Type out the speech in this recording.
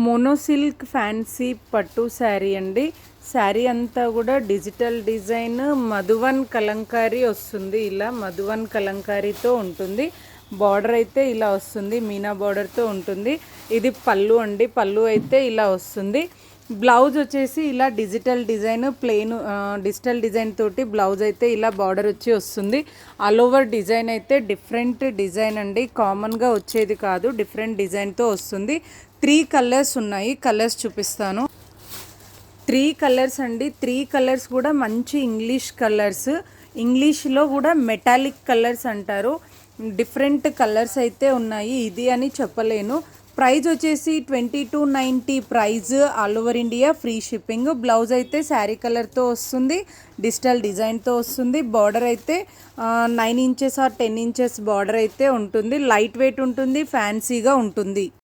Mono silk fancy పట్టు శారీ అండి. శారీ అంతా కూడా డిజిటల్ డిజైన్ మధువన్ కలంకారీ వస్తుంది. ఇలా మధువన్ కలంకారీతో ఉంటుంది. బార్డర్ అయితే ఇలా వస్తుంది, మీనా బార్డర్తో ఉంటుంది. ఇది పళ్ళు అండి. పళ్ళు అయితే ఇలా వస్తుంది. బ్లౌజ్ వచ్చేసి ఇలా digital design plain digital design తోటి బ్లౌజ్ అయితే ఇలా బార్డర్ వచ్చి వస్తుంది. ఆల్ ఓవర్ డిజైన్ అయితే డిఫరెంట్ డిజైన్ అండి, కామన్గా వచ్చేది కాదు, డిఫరెంట్ డిజైన్తో వస్తుంది. 3 కలర్స్ ఉన్నాయి. కలర్స్ చూపిస్తాను. 3 కలర్స్ అండి. 3 కలర్స్ కూడా మంచి ఇంగ్లీష్ కలర్స్. ఇంగ్లీష్లో కూడా మెటాలిక్ కలర్స్ అంటారు. డిఫరెంట్ కలర్స్ అయితే ఉన్నాయి. ఇది అని చెప్పలేను. ప్రైస్ వచ్చేసి 2290 prize. All over India free shipping. Blouse అయితే శారీ కలర్తో వస్తుంది, డిజిటల్ డిజైన్తో వస్తుంది. బార్డర్ అయితే 9 ఇంచెస్ ఆర్ 10 ఇంచెస్ బార్డర్ అయితే ఉంటుంది. లైట్ వెయిట్ ఉంటుంది, ఫ్యాన్సీగా ఉంటుంది.